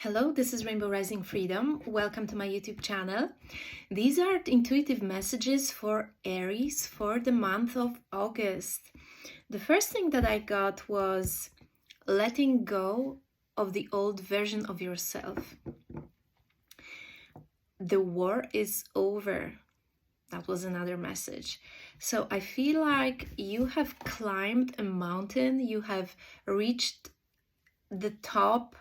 Hello, this is Rainbow Rising Freedom. Welcome to my YouTube channel. These are intuitive messages for Aries for the month of August. The first thing that I got was letting go of the old version of yourself. The war is over. That was another message. So I feel like you have climbed a mountain, you have reached the top,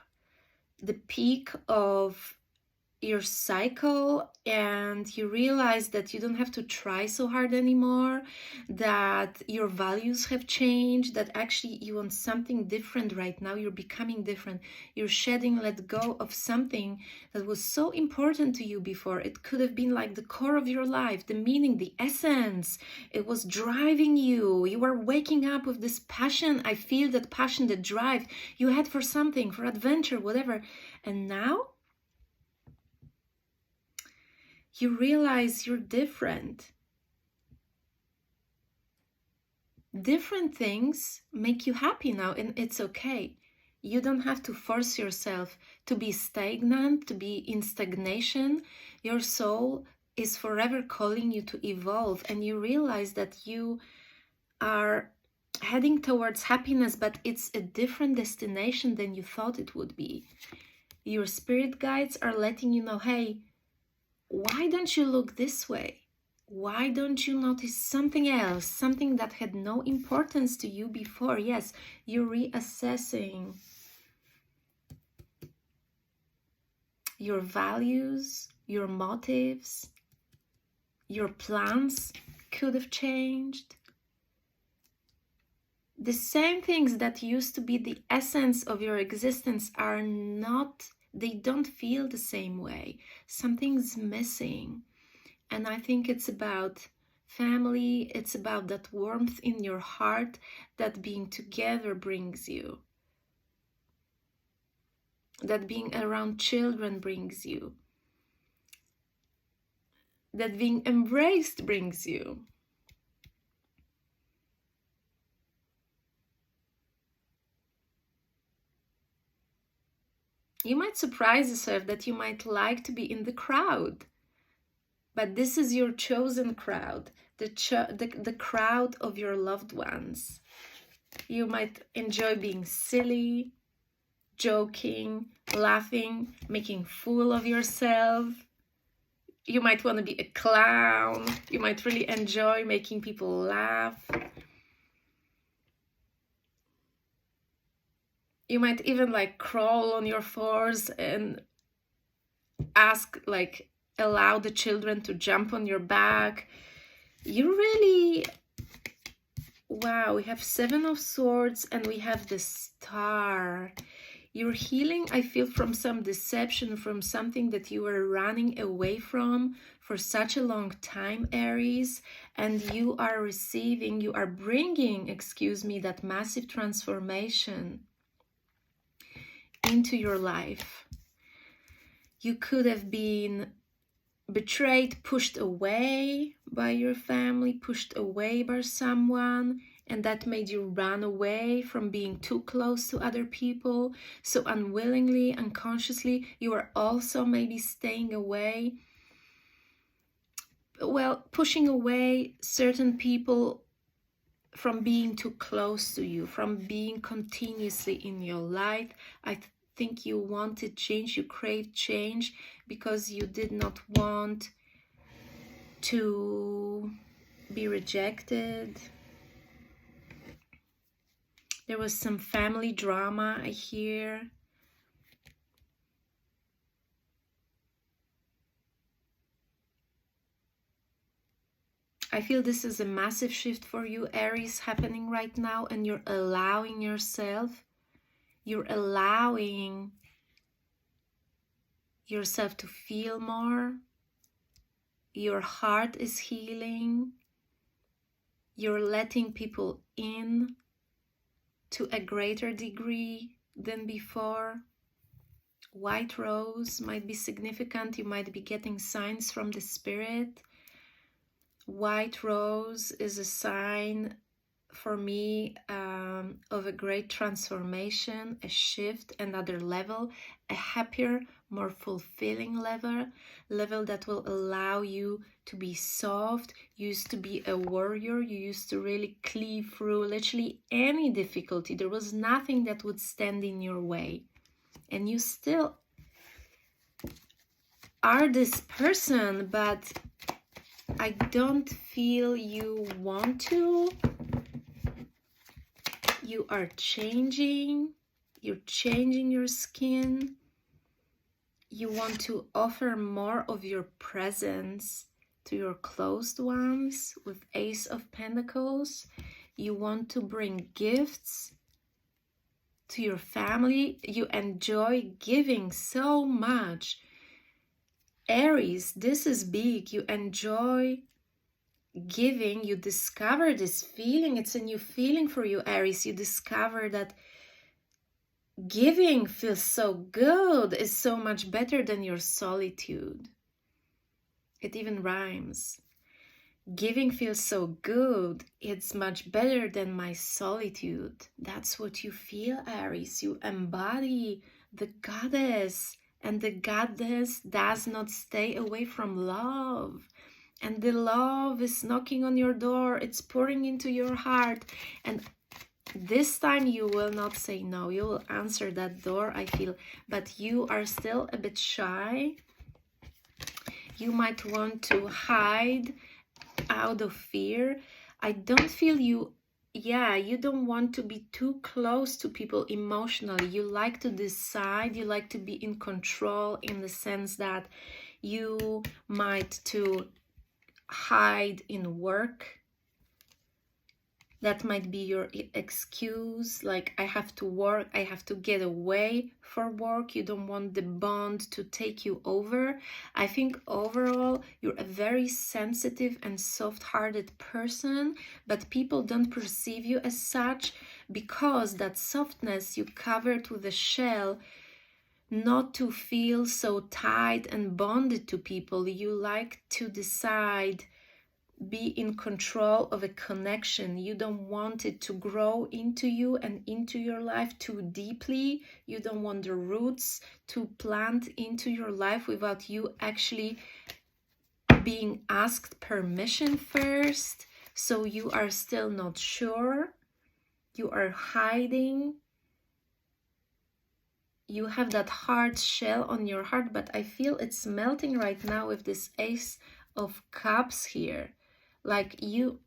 the peak of your cycle, and you realize that you don't have to try so hard anymore, that your values have changed, that actually you want something different right now. You're becoming different. You're shedding, let go of something that was so important to you before. It could have been like the core of your life, the meaning, the essence. It was driving you. You were waking up with this passion. I feel that passion, that drive you had for something, for adventure, whatever. And now you realize you're different. Different things make you happy now, and it's okay. You don't have to force yourself to be stagnant, to be in stagnation. Your soul is forever calling you to evolve, and you realize that you are heading towards happiness, but it's a different destination than you thought it would be. Your spirit guides are letting you know, hey, why don't you look this way? Why don't you notice something else, something that had no importance to you before? Yes, you're reassessing your values, your motives, your plans could have changed. The same things that used to be the essence of your existence are not, they don't feel the same way. Something's missing. And I think it's about family, it's about that warmth in your heart that being together brings you, that being around children brings you, that being embraced brings you. You might surprise yourself that you might like to be in the crowd. But this is your chosen crowd, the crowd of your loved ones. You might enjoy being silly, joking, laughing, making fool of yourself. You might want to be a clown. You might really enjoy making people laugh. You might even like crawl on your fours and allow the children to jump on your back. You really, wow, we have 7 of Swords and we have the Star. You're healing, I feel, from some deception, from something that you were running away from for such a long time, Aries, and you are receiving, you are bringing, that massive transformation into your life. You could have been betrayed, pushed away by your family, pushed away by someone, and that made you run away from being too close to other people. So unwillingly, unconsciously, you are also maybe staying away. Well, pushing away certain people from being too close to you, from being continuously in your life. I think you wanted change, you craved change because you did not want to be rejected. There was some family drama, I hear. I feel this is a massive shift for you, Aries, happening right now, and you're allowing yourself, to feel more. Your heart is healing. You're letting people in to a greater degree than before. White rose might be significant. You might be getting signs from the spirit. White rose is a sign for me of a great transformation, a shift, another level, a happier, more fulfilling level that will allow you to be soft. You used to be a warrior. You used to really cleave through literally any difficulty. There was nothing that would stand in your way. And you still are this person, but I don't feel you want to. You are changing. You're changing your skin. You want to offer more of your presence to your closed ones with Ace of Pentacles. You want to bring gifts to your family. You enjoy giving so much. Aries, this is big. You enjoy giving. You discover this feeling. It's a new feeling for you, Aries. You discover that giving feels so good. It's so much better than your solitude. It even rhymes. Giving feels so good. It's much better than my solitude. That's what you feel, Aries. You embody the goddess, and the goddess does not stay away from love. And the love is knocking on your door. It's pouring into your heart. And this time you will not say no. You will answer that door, I feel. But you are still a bit shy. You might want to hide out of fear. I don't feel you. Yeah, you don't want to be too close to people emotionally. You like to decide. You like to be in control, in the sense that you might to hide in work. That might be your excuse, like I have to work, I have to get away for work. You don't want the bond to take you over. I think overall you're a very sensitive and soft-hearted person, but people don't perceive you as such, because that softness you covered with a shell not to feel so tied and bonded to people. You like to decide, be in control of a connection. You don't want it to grow into you and into your life too deeply. You don't want the roots to plant into your life without you actually being asked permission first. So you are still not sure. You are hiding. You have that hard shell on your heart, but I feel it's melting right now with this Ace of Cups here. Like you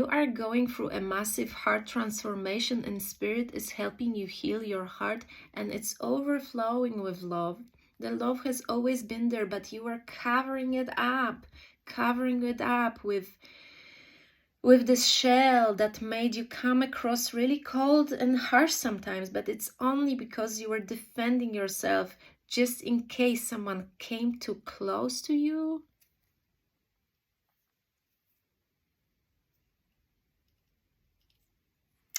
are going through a massive heart transformation, and Spirit is helping you heal your heart, and it's overflowing with love. The love has always been there, but you are covering it up with this shell that made you come across really cold and harsh sometimes, but it's only because you were defending yourself just in case someone came too close to you.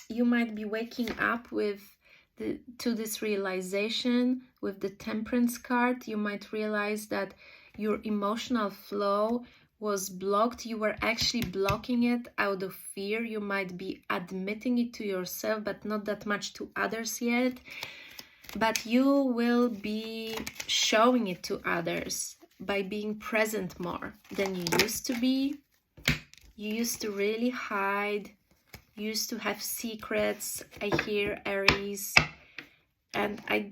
You might be waking up to this realization with the Temperance card. You might realize that your emotional flow was blocked. You were actually blocking it out of fear. You might be admitting it to yourself, but not that much to others yet. But you will be showing it to others by being present more than you used to be. You used to really hide. You used to have secrets. I hear, Aries. And I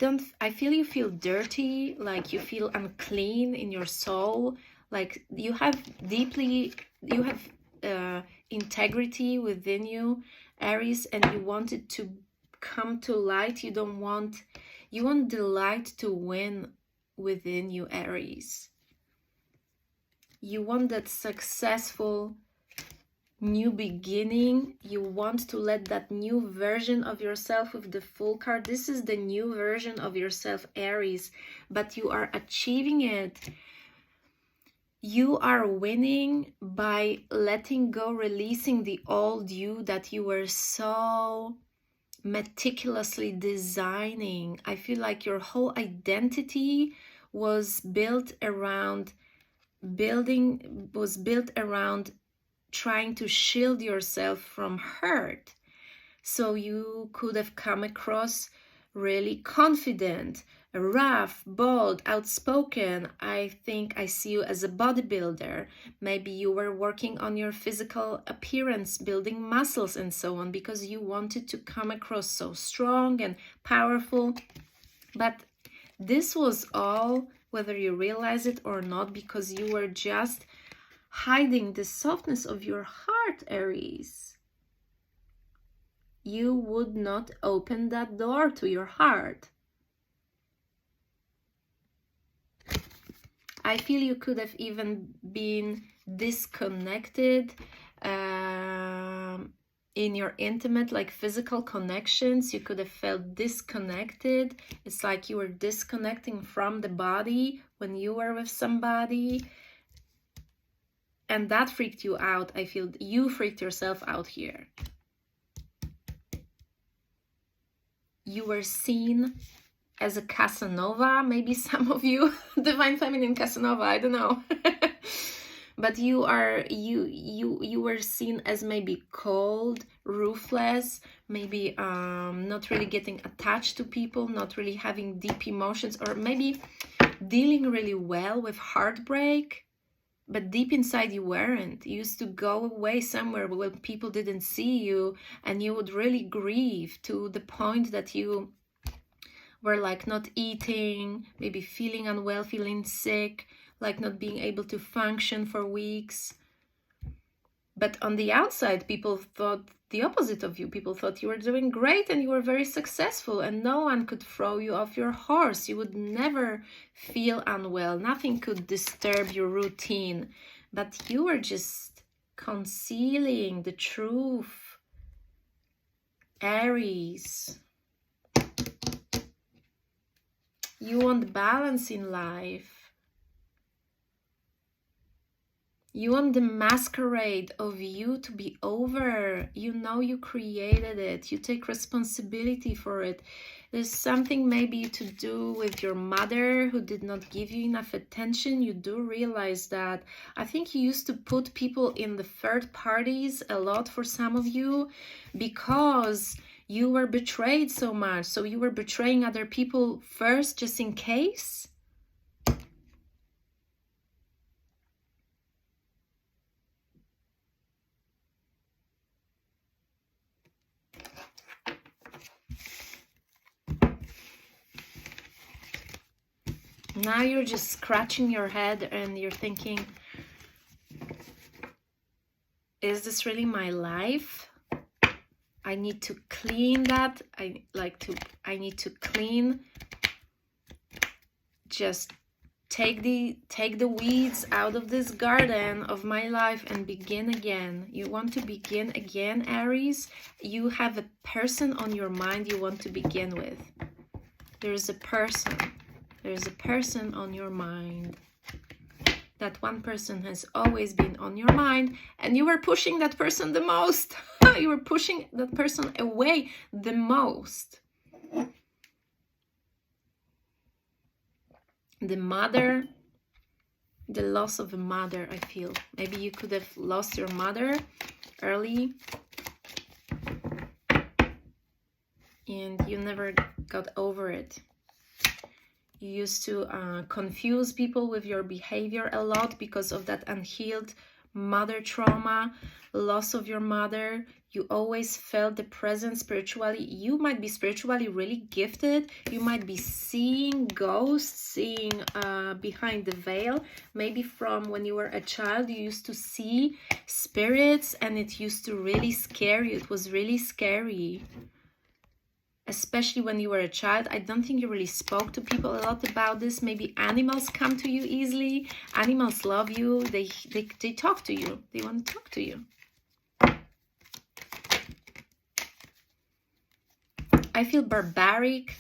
feel you feel dirty, like you feel unclean in your soul. Like you have integrity within you, Aries, and you want it to come to light. You want the light to win within you, Aries. You want that successful new beginning. You want to let that new version of yourself with the Fool card. This is the new version of yourself, Aries, but you are achieving it. You are winning by letting go, releasing the old you that you were so meticulously designing. I feel like your whole identity was built around trying to shield yourself from hurt. So you could have come across really confident, rough, bold, outspoken. I think I see you as a bodybuilder. Maybe you were working on your physical appearance, building muscles and so on, because you wanted to come across so strong and powerful. But this was all, whether you realize it or not, because you were just hiding the softness of your heart, Aries. You would not open that door to your heart. I feel you could have even been disconnected in your intimate, like physical connections. You could have felt disconnected. It's like you were disconnecting from the body when you were with somebody. And that freaked you out. I feel you freaked yourself out here. You were seen as a Casanova, maybe some of you, Divine Feminine Casanova, I don't know. But you were seen as maybe cold, ruthless, maybe not really getting attached to people, not really having deep emotions, or maybe dealing really well with heartbreak. But deep inside you weren't. You used to go away somewhere when people didn't see you, and you would really grieve to the point that you were like not eating, maybe feeling unwell, feeling sick, like not being able to function for weeks. But on the outside, people thought the opposite of you. People thought you were doing great and you were very successful, and no one could throw you off your horse. You would never feel unwell. Nothing could disturb your routine. But you were just concealing the truth. Aries. You want balance in life. You want the masquerade of you to be over. You know you created it. You take responsibility for it. There's something maybe to do with your mother who did not give you enough attention. You do realize that. I think you used to put people in the third parties a lot for some of you because you were betrayed so much. So you were betraying other people first just in case. Now you're just scratching your head and you're thinking, is this really my life? I need to clean that. I need to clean. Just take the weeds out of this garden of my life and begin again. You want to begin again, Aries? You have a person on your mind you want to begin with. There's a person. There's a person on your mind. That one person has always been on your mind, and you were pushing that person the most. You were pushing that person away the most. The mother, the loss of a mother, I feel. Maybe you could have lost your mother early, and you never got over it. You used to confuse people with your behavior a lot because of that unhealed mother trauma, loss of your mother. You always felt the presence spiritually. You might be spiritually really gifted. You might be seeing ghosts, seeing behind the veil. Maybe from when you were a child, you used to see spirits and it used to really scare you. It was really scary. Especially when you were a child. I don't think you really spoke to people a lot about this. Maybe animals come to you easily. Animals love you. They talk to you. They want to talk to you. I feel barbaric.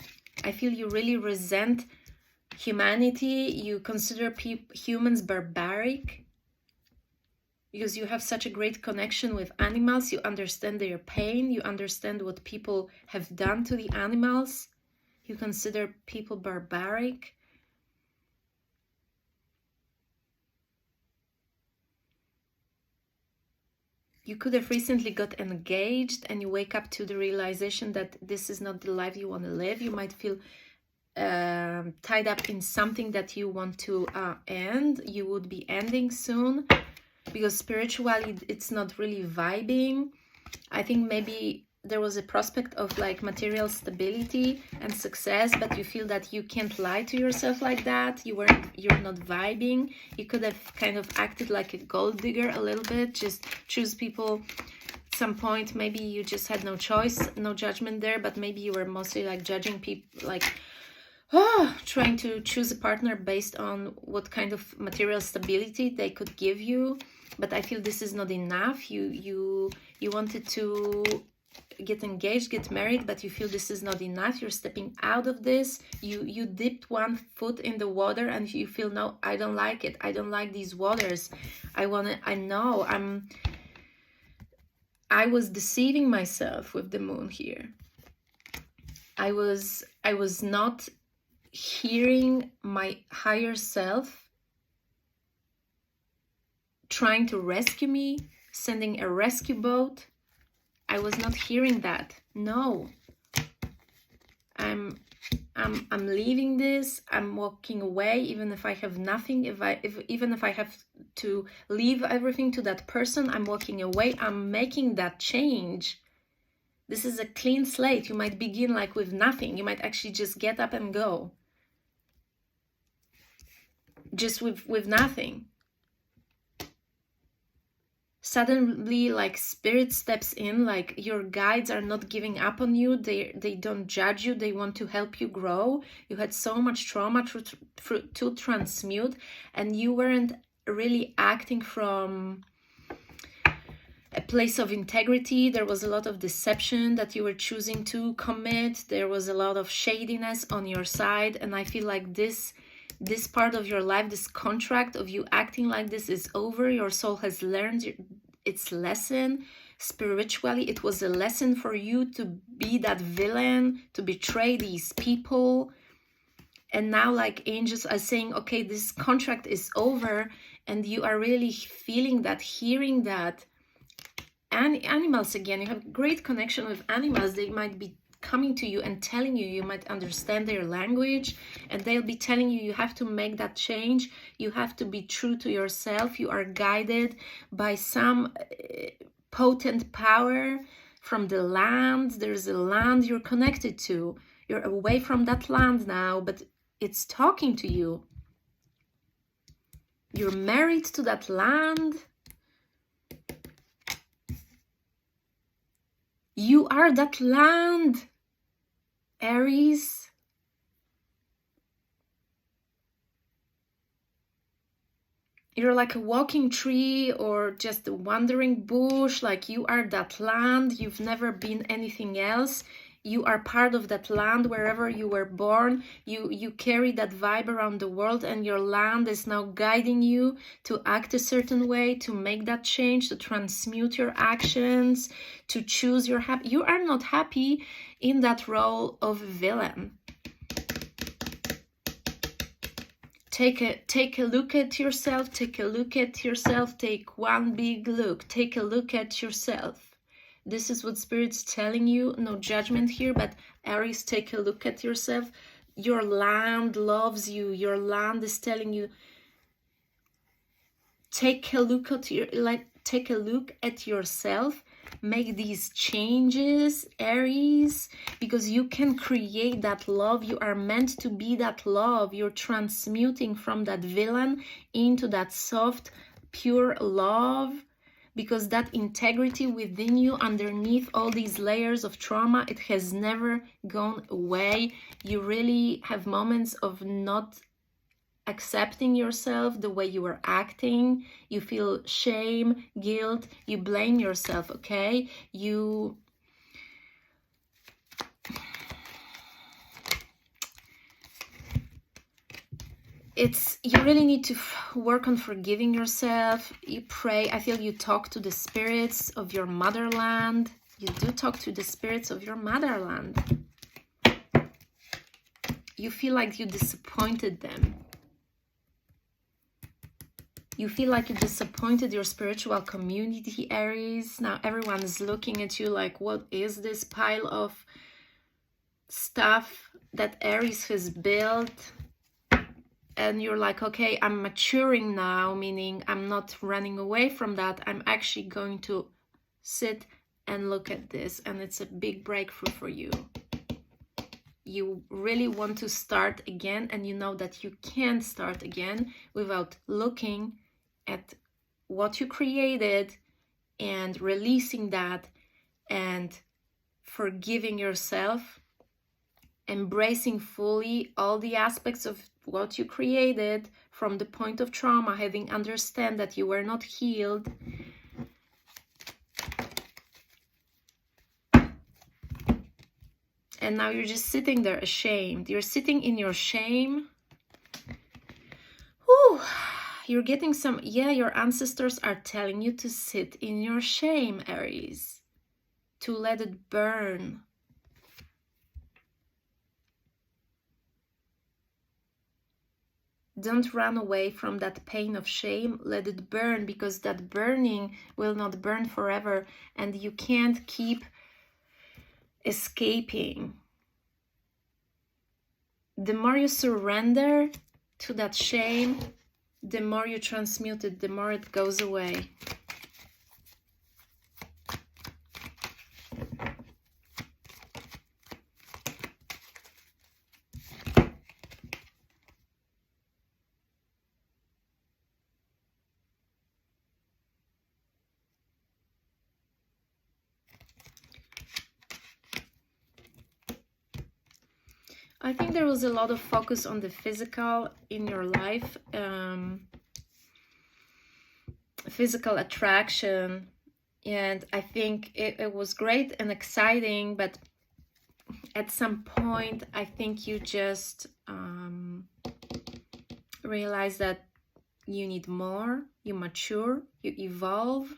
I feel you really resent humanity. You consider humans barbaric. Because you have such a great connection with animals, you understand their pain, you understand what people have done to the animals. You consider people barbaric. You could have recently got engaged and you wake up to the realization that this is not the life you want to live. You might feel tied up in something that you want to end. You would be ending soon, because spiritually it's not really vibing. I think maybe there was a prospect of like material stability and success, but you feel that you can't lie to yourself like that. You're not vibing. You could have kind of acted like a gold digger a little bit, just choose people at some point. Maybe you just had no choice, no judgment there, but maybe you were mostly like judging people, like trying to choose a partner based on what kind of material stability they could give you. But I feel this is not enough. You wanted to get engaged, get married, but you feel this is not enough. You're stepping out of this. You dipped one foot in the water and you feel, no, I don't like it. I don't like these waters. I was deceiving myself with the moon here. I was not hearing my higher self trying to rescue me, sending a rescue boat. I was not hearing that. No. I'm leaving this. I'm walking away, even if I have nothing. Even if I have to leave everything to that person, I'm walking away. I'm making that change. This is a clean slate. You might begin like with nothing. You might actually just get up and go. Just with nothing. Suddenly, like, spirit steps in, like your guides are not giving up on you. They don't judge you. They want to help you grow. You had so much trauma to transmute, and you weren't really acting from a place of integrity. There was a lot of deception that you were choosing to commit. There was a lot of shadiness on your side, and I feel like this part of your life, this contract of you acting like this, is over. Your soul has learned its lesson. Spiritually, it was a lesson for you to be that villain, to betray these people. And now, like, angels are saying, okay, this contract is over, and you are really feeling that, hearing that. And animals, again, you have great connection with animals. They might be coming to you and telling you, you might understand their language, and they'll be telling you have to make that change. You have to be true to yourself. You are guided by some potent power from the land. There's a land you're connected to. You're away from that land now, but it's talking to you. You're married to that land. You are that land, Aries. You're like a walking tree or just a wandering bush. Like, you are that land. You've never been anything else. You are part of that land wherever you were born. You carry that vibe around the world, and your land is now guiding you to act a certain way, to make that change, to transmute your actions, to choose your happy. You are not happy in that role of villain. Take a look at yourself. Take a look at yourself. Take one big look. Take a look at yourself. This is what Spirit's telling you. No judgment here, but Aries, take a look at yourself. Your land loves you. Your land is telling you, take a look at yourself. Make these changes, Aries, because you can create that love. You are meant to be that love. You're transmuting from that villain into that soft, pure love. Because that integrity within you, underneath all these layers of trauma, it has never gone away. You really have moments of not accepting yourself the way you are acting. You feel shame, guilt, you blame yourself, okay? You really need to work on forgiving yourself. You pray. I feel you talk to the spirits of your motherland. You do talk to the spirits of your motherland. You feel like you disappointed them. You feel like you disappointed your spiritual community, Aries. Now everyone is looking at you like, what is this pile of stuff that Aries has built? And you're like, okay, I'm maturing now, meaning I'm not running away from that. I'm actually going to sit and look at this, and it's a big breakthrough for you. You really want to start again, and you know that you can't start again without looking at what you created and releasing that and forgiving yourself, embracing fully all the aspects of what you created from the point of trauma, having understand that you were not healed. And now you're just sitting there ashamed. You're sitting in your shame. Whew. You're getting some, yeah, your ancestors are telling you to sit in your shame, Aries. To let it burn. Don't run away from that pain of shame. Let it burn, because that burning will not burn forever, and you can't keep escaping. The more you surrender to that shame, the more you transmute it, the more it goes away. I think there was a lot of focus on the physical in your life, physical attraction, and I think it was great and exciting, but at some point I think you just realize that you need more, you mature, you evolve.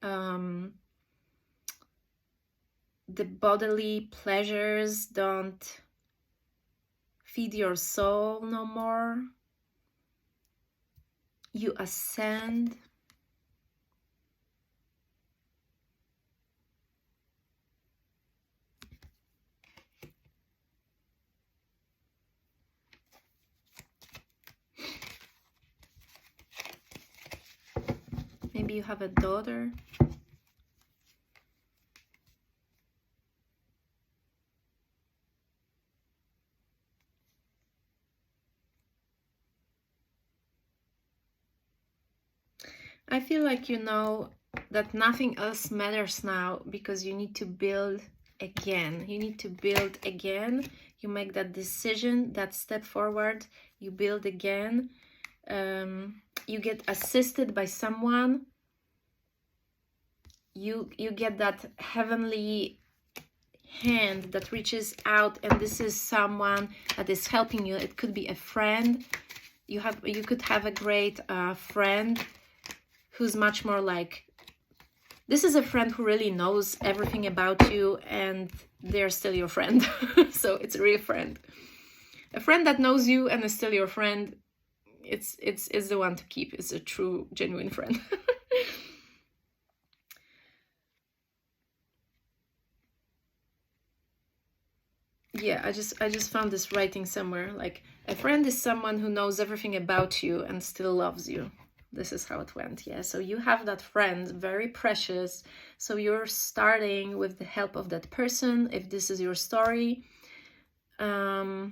The bodily pleasures don't feed your soul no more. You ascend. Maybe you have a daughter. I feel like you know that nothing else matters now, because you need to build again. You need to build again. You make that decision, that step forward, you build again. You get assisted by someone. You get that heavenly hand that reaches out, and this is someone that is helping you. It could be a friend. You could have a great friend who's much more like, this is a friend who really knows everything about you, and they're still your friend. So it's a real friend. A friend that knows you and is still your friend, it's the one to keep. It's a true, genuine friend. Yeah, I just found this writing somewhere, like, a friend is someone who knows everything about you and still loves you. This is how it went. Yeah, so you have that friend, very precious. So you're starting with the help of that person, if this is your story. You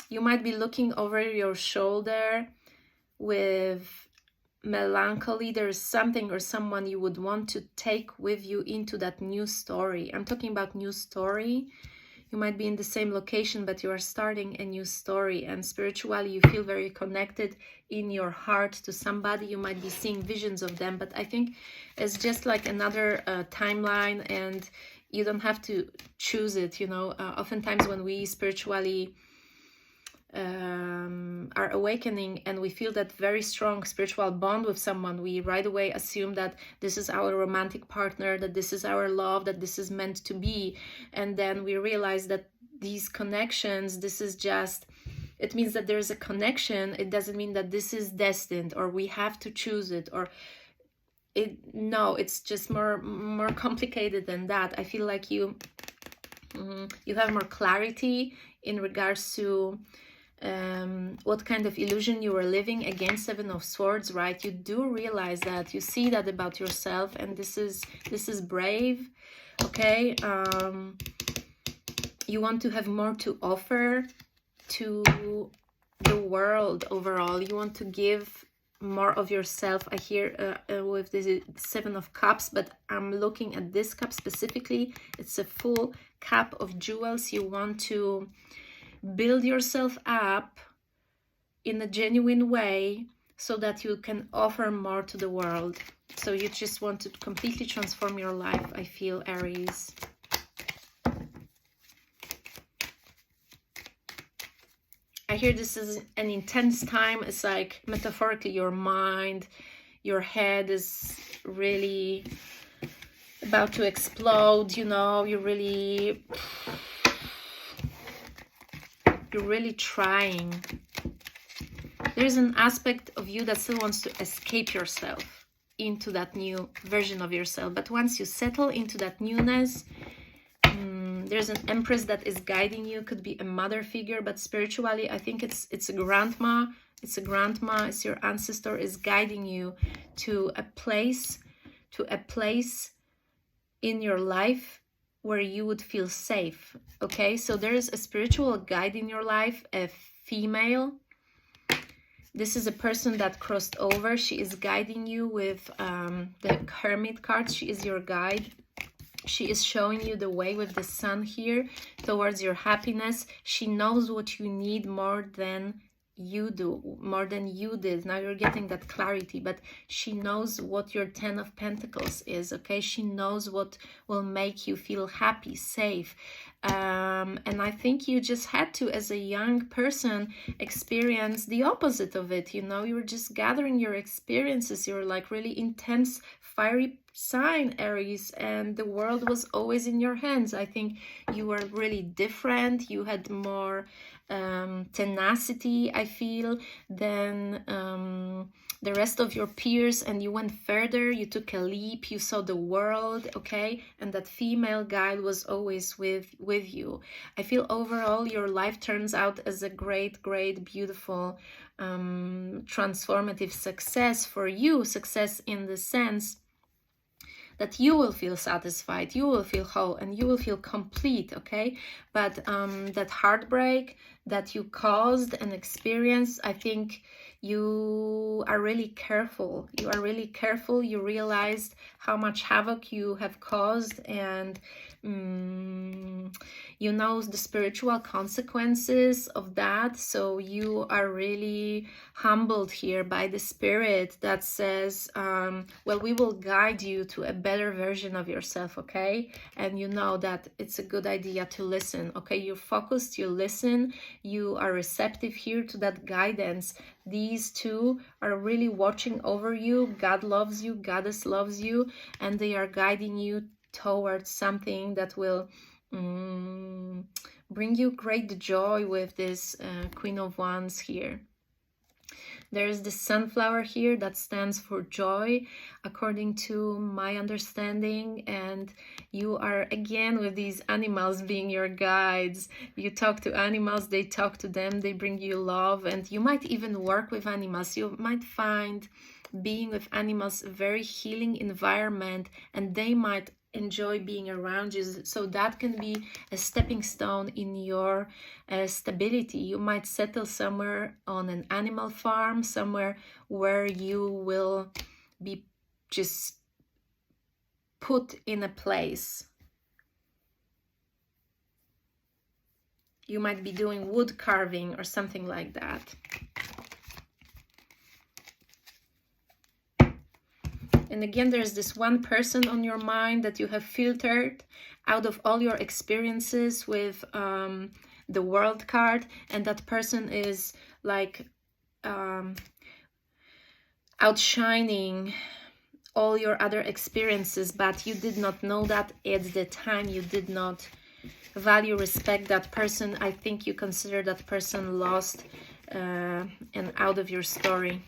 might be looking over your shoulder with melancholy. There is something or someone you would want to take with you into that new story. I'm talking about new story. You might be in the same location, but you are starting a new story, and spiritually you feel very connected in your heart to somebody. You might be seeing visions of them, but I think it's just like another timeline, and you don't have to choose it, you know. Oftentimes when we spiritually are awakening and we feel that very strong spiritual bond with someone, we right away assume that this is our romantic partner, that this is our love, that this is meant to be. And then we realize that these connections, this is just it means that there's a connection. It doesn't mean that this is destined or we have to choose it, or no, it's just more complicated than that. I feel like you have more clarity in regards to what kind of illusion you were living. Again, Seven of Swords, right? You do realize that, you see that about yourself, and this is brave. Okay, you want to have more to offer to the world overall. You want to give more of yourself. I hear with the Seven of Cups, but I'm looking at this cup specifically. It's a full cup of jewels. You want to build yourself up in a genuine way so that you can offer more to the world. So you just want to completely transform your life, I feel, Aries. I hear this is an intense time. It's like, metaphorically, your mind, your head is really about to explode, you know. You're really trying. There's an aspect of you that still wants to escape yourself into that new version of yourself. But once you settle into that newness, there's an Empress that is guiding you. Could be a mother figure, but spiritually, I think it's a grandma. It's a grandma. It's your ancestor is guiding you to a place in your life where you would feel safe. Okay, so there is a spiritual guide in your life, a female. This is a person that crossed over. She is guiding you with the Hermit card. She is your guide. She is showing you the way with the sun here towards your happiness. She knows what you need more than you do, more than you did. Now you're getting that clarity, but she knows what your Ten of Pentacles is, okay? She knows what will make you feel happy, safe. And I think you just had to, as a young person, experience the opposite of it. You know, you were just gathering your experiences. You were like really intense, fiery sign, Aries, and the world was always in your hands. I think you were really different. You had more tenacity, I feel, than the rest of your peers, and you went further. You took a leap. You saw the world, okay? And that female guide was always with you. I feel overall your life turns out as a great, beautiful, transformative success for you. Success in the sense that you will feel satisfied, you will feel whole, and you will feel complete, okay? But that heartbreak that you caused and experienced, I think you are really careful. You are really careful. You realized how much havoc you have caused, and you know the spiritual consequences of that. So you are really humbled here by the spirit that says, well, we will guide you to a better version of yourself, okay? And you know that it's a good idea to listen, okay? You're focused, you listen, you are receptive here to that guidance. These two are really watching over you. God loves you, Goddess loves you, and they are guiding you towards something that will bring you great joy with this Queen of Wands here. There's the sunflower here that stands for joy, according to my understanding. And you are, again, with these animals being your guides. You talk to animals, they talk to them, they bring you love. And you might even work with animals. You might find being with animals a very healing environment, and they might enjoy being around you. So that can be a stepping stone in your stability. You might settle somewhere on an animal farm, somewhere where you will be just put in a place. You might be doing wood carving or something like that. And again, there's this one person on your mind that you have filtered out of all your experiences with the World card. And that person is like outshining all your other experiences, but you did not know that at the time. You did not value, respect that person. I think you consider that person lost and out of your story.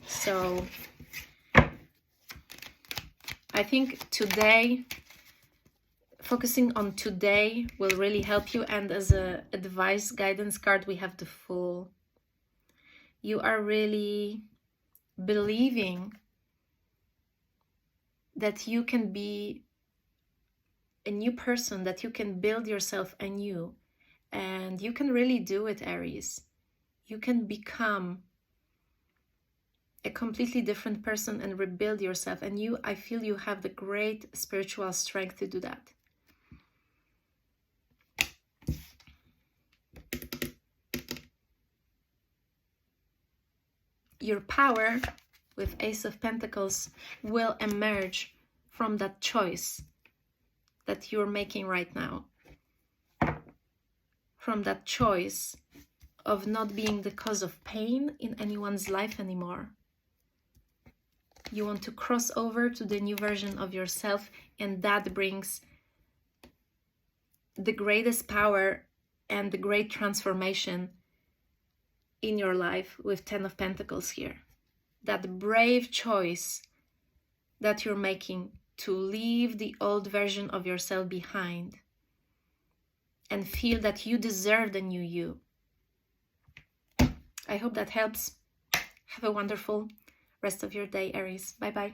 So I think today, focusing on today will really help you. And as a advice guidance card, we have the Fool. You are really believing that you can be a new person, that you can build yourself anew. And you can really do it, Aries. You can become a completely different person and rebuild yourself. And I feel you have the great spiritual strength to do that. Your power with Ace of Pentacles will emerge from that choice that you're making right now. From that choice of not being the cause of pain in anyone's life anymore. You want to cross over to the new version of yourself, and that brings the greatest power and the great transformation in your life with 10 of Pentacles here. That brave choice that you're making to leave the old version of yourself behind and feel that you deserve the new you. I hope that helps. Have a wonderful rest of your day, Aries. Bye-bye.